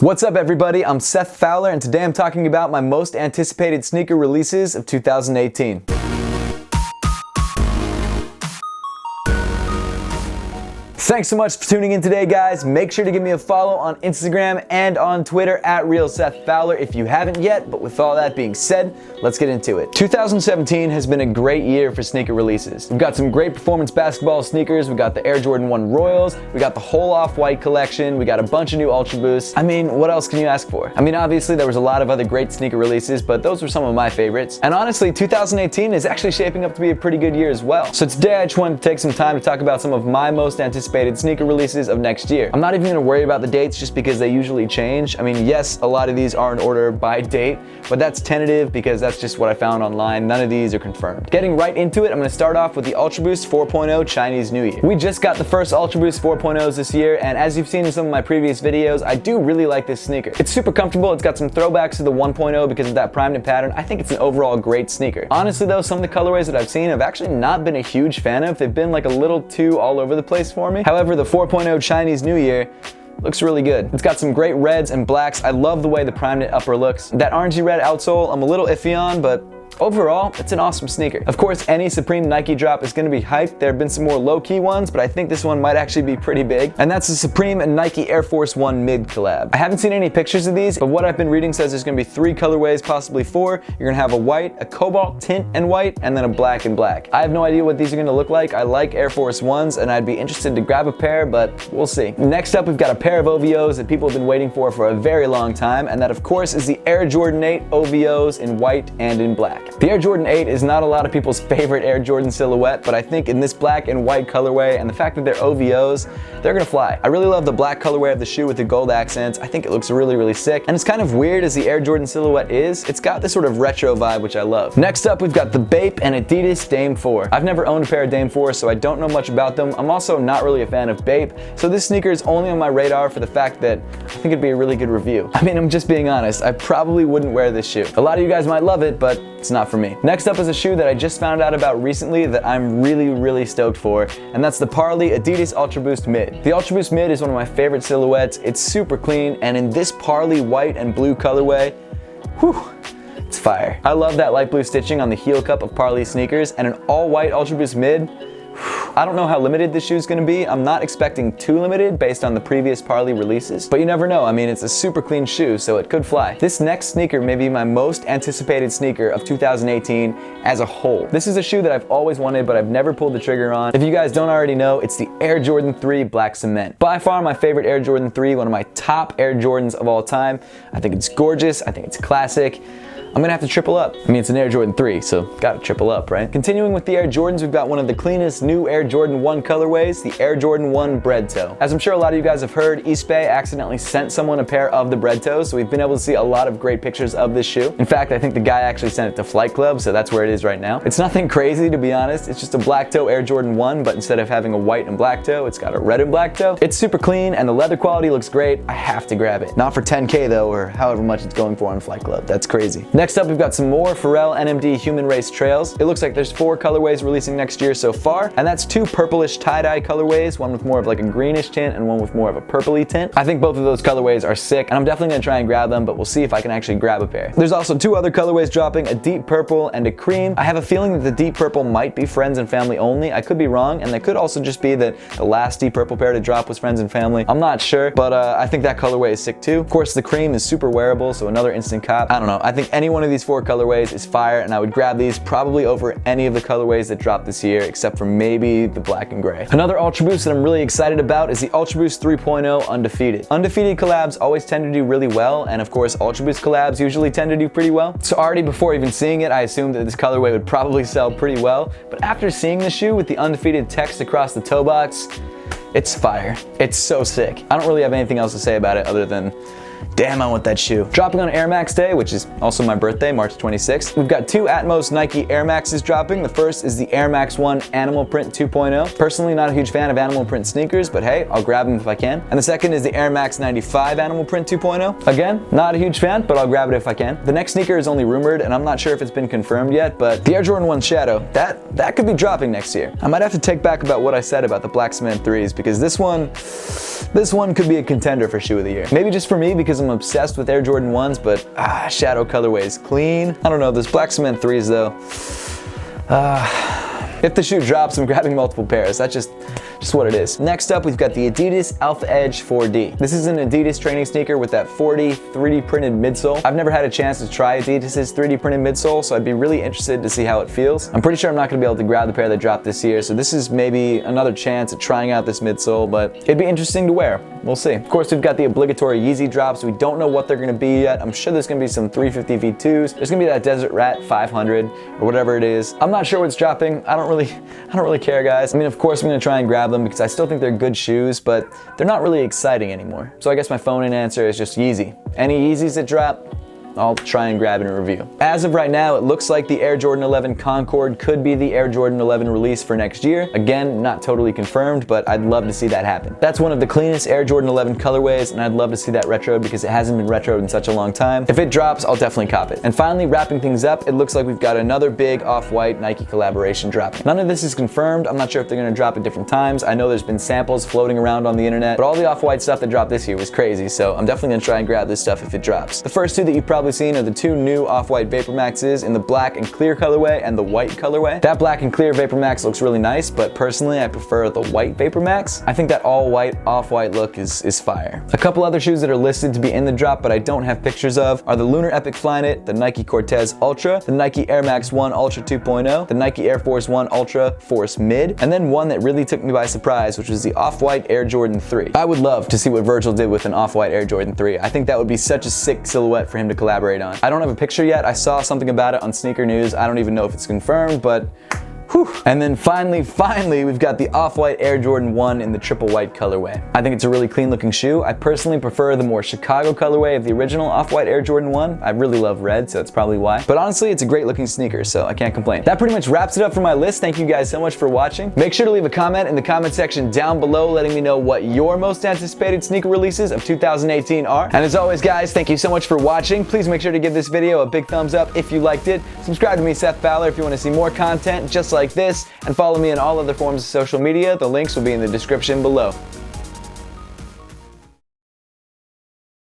What's up everybody, I'm Seth Fowler and today I'm talking about my most anticipated sneaker releases of 2018. Thanks so much for tuning in today, guys. Make sure to give me a follow on Instagram and on Twitter at RealSethFowler if you haven't yet, but with all that being said, let's get into it. 2017 has been a great year for sneaker releases. We've got some great performance basketball sneakers, we got the Air Jordan 1 Royals, we got the whole OffWhite collection, we got a bunch of new Ultra Boosts. I mean, what else can you ask for? I mean, obviously there was a lot of other great sneaker releases, but those were some of my favorites. And honestly, 2018 is actually shaping up to be a pretty good year as well. So today I just wanted to take some time to talk about some of my most anticipated sneaker releases of next year. I'm not even gonna worry about the dates just because they usually change. I mean, yes, a lot of these are in order by date, but that's tentative because that's just what I found online. None of these are confirmed. Getting right into it, I'm gonna start off with the Ultra Boost 4.0 Chinese New Year. We just got the first Ultra Boost 4.0s this year, and as you've seen in some of my previous videos, I do really like this sneaker. It's super comfortable, it's got some throwbacks to the 1.0 because of that primed knit pattern. I think it's an overall great sneaker. Honestly though, some of the colorways that I've seen I've actually not been a huge fan of. They've been like a little too all over the place for me. However, the 4.0 Chinese New Year looks really good. It's got some great reds and blacks. I love the way the primed knit upper looks. That orangey red outsole, I'm a little iffy on, but overall, it's an awesome sneaker. Of course, any Supreme Nike drop is gonna be hyped. There have been some more low-key ones, but I think this one might actually be pretty big. And that's the Supreme and Nike Air Force 1 Mid collab. I haven't seen any pictures of these, but what I've been reading says there's gonna be 3 colorways, possibly 4. You're gonna have a white, a cobalt tint and white, and then a black and black. I have no idea what these are gonna look like. I like Air Force 1s, and I'd be interested to grab a pair, but we'll see. Next up, we've got a pair of OVOs that people have been waiting for a very long time, and that of course is the Air Jordan 8 OVOs in white and in black. The Air Jordan 8 is not a lot of people's favorite Air Jordan silhouette, but I think in this black and white colorway and the fact that they're OVOs, they're gonna fly. I really love the black colorway of the shoe with the gold accents. I think it looks really, really sick. And it's kind of weird as the Air Jordan silhouette is. It's got this sort of retro vibe, which I love. Next up, we've got the Bape and Adidas Dame 4. I've never owned a pair of Dame 4, so I don't know much about them. I'm also not really a fan of Bape, so this sneaker is only on my radar for the fact that I think it'd be a really good review. I mean, I'm just being honest. I probably wouldn't wear this shoe. A lot of you guys might love it, but it's not for me. Next up is a shoe that I just found out about recently that I'm really stoked for, and that's the Parley Adidas Ultra Boost Mid. The Ultra Boost Mid is one of my favorite silhouettes. It's super clean, and in this Parley white and blue colorway, whew, it's fire. I love that light blue stitching on the heel cup of Parley sneakers, and an all white Ultra Boost Mid. I don't know how limited this shoe is going to be. I'm not expecting too limited based on the previous Parley releases, but you never know. I mean, it's a super clean shoe, so it could fly. This next sneaker may be my most anticipated sneaker of 2018 as a whole. This is a shoe that I've always wanted, but I've never pulled the trigger on. If you guys don't already know, it's the Air Jordan 3 Black Cement. By far my favorite Air Jordan 3, one of my top Air Jordans of all time. I think it's gorgeous. I think it's classic. I'm gonna have to triple up. I mean, it's an Air Jordan 3, so gotta triple up, right? Continuing with the Air Jordans, we've got one of the cleanest new Air Jordan 1 colorways, the Air Jordan 1 Bread Toe. As I'm sure a lot of you guys have heard, Eastbay accidentally sent someone a pair of the Bread Toes, so we've been able to see a lot of great pictures of this shoe. In fact, I think the guy actually sent it to Flight Club, so that's where it is right now. It's nothing crazy, to be honest. It's just a black toe Air Jordan 1, but instead of having a white and black toe, it's got a red and black toe. It's super clean, and the leather quality looks great. I have to grab it. Not for 10K though, or however much it's going for on Flight Club. That's crazy. Next up, we've got some more Pharrell NMD Human Race Trails. It looks like there's 4 colorways releasing next year so far, and that's 2 purplish tie-dye colorways, one with more of like a greenish tint and one with more of a purpley tint. I think both of those colorways are sick, and I'm definitely gonna try and grab them, but we'll see if I can actually grab a pair. There's also 2 other colorways dropping, a deep purple and a cream. I have a feeling that the deep purple might be friends and family only. I could be wrong, and that could also just be that the last deep purple pair to drop was friends and family. I'm not sure, but I think that colorway is sick too. Of course, the cream is super wearable, so another instant cop. I don't know. I think any one of these 4 colorways is fire, and I would grab these probably over any of the colorways that dropped this year, except for maybe the black and gray. Another Ultra Boost that I'm really excited about is the Ultra Boost 3.0 Undefeated. Undefeated collabs always tend to do really well, and of course Ultra Boost collabs usually tend to do pretty well. So already before even seeing it, I assumed that this colorway would probably sell pretty well, but after seeing the shoe with the Undefeated text across the toe box, it's fire. It's so sick. I don't really have anything else to say about it other than damn, I want that shoe. Dropping on Air Max Day, which is also my birthday, March 26th, we've got 2 Atmos Nike Air Maxes dropping. The first is the Air Max 1 Animal Print 2.0. Personally, not a huge fan of animal print sneakers, but hey, I'll grab them if I can. And the second is the Air Max 95 Animal Print 2.0. Again, not a huge fan, but I'll grab it if I can. The next sneaker is only rumored, and I'm not sure if it's been confirmed yet, but the Air Jordan 1 Shadow, that could be dropping next year. I might have to take back about what I said about the Black Cement 3s, because this one could be a contender for shoe of the year. Maybe just for me, because because I'm obsessed with Air Jordan 1s, but shadow colorways, clean. I don't know, those black cement 3s though. If the shoe drops, I'm grabbing multiple pairs. That's just what it is. Next up, we've got the Adidas Alpha Edge 4D. This is an Adidas training sneaker with that 4D 3D printed midsole. I've never had a chance to try Adidas's 3D printed midsole, so I'd be really interested to see how it feels. I'm pretty sure I'm not gonna be able to grab the pair that dropped this year, so this is maybe another chance at trying out this midsole, but it'd be interesting to wear. We'll see. Of course, we've got the obligatory Yeezy drops. We don't know what they're gonna be yet. I'm sure there's gonna be some 350 V2s. There's gonna be that Desert Rat 500 or whatever it is. I'm not sure what's dropping. I don't really care, guys. I mean, of course I'm gonna try and grab them because I still think they're good shoes, but they're not really exciting anymore. So I guess my phone-in answer is just Yeezy. Any Yeezys that drop, I'll try and grab and review. As of right now, it looks like the Air Jordan 11 Concord could be the Air Jordan 11 release for next year. Again, not totally confirmed, but I'd love to see that happen. That's one of the cleanest Air Jordan 11 colorways, and I'd love to see that retroed because it hasn't been retroed in such a long time. If it drops, I'll definitely cop it. And finally, wrapping things up, it looks like we've got another big Off-White Nike collaboration dropping. None of this is confirmed. I'm not sure if they're gonna drop at different times. I know there's been samples floating around on the internet, but all the Off-White stuff that dropped this year was crazy, so I'm definitely gonna try and grab this stuff if it drops. The first two that you've probably seen are the two new Off-White Vapor Maxes in the black and clear colorway and the white colorway. That black and clear Vapor Max looks really nice, but personally I prefer the white Vapor Max. I think that all white Off-White look is fire. A couple other shoes that are listed to be in the drop but I don't have pictures of are the Lunar Epic Flyknit, the Nike Cortez Ultra, the Nike Air Max 1 Ultra 2.0, the Nike Air Force 1 Ultra Force Mid, and then one that really took me by surprise, which was the Off-White Air Jordan 3. I would love to see what Virgil did with an Off-White Air Jordan 3. I think that would be such a sick silhouette for him to collaborate on. I don't have a picture yet. I saw something about it on Sneaker News. I don't even know if it's confirmed, but whew. And then finally, we've got the Off-White Air Jordan 1 in the triple white colorway. I think it's a really clean looking shoe. I personally prefer the more Chicago colorway of the original Off-White Air Jordan 1. I really love red, so that's probably why. But honestly, it's a great looking sneaker, so I can't complain. That pretty much wraps it up for my list. Thank you guys so much for watching. Make sure to leave a comment in the comment section down below letting me know what your most anticipated sneaker releases of 2018 are. And as always, guys, thank you so much for watching. Please make sure to give this video a big thumbs up if you liked it. Subscribe to me, Seth Fowler, if you want to see more content just like this, and follow me on all other forms of social media. The links will be in the description below.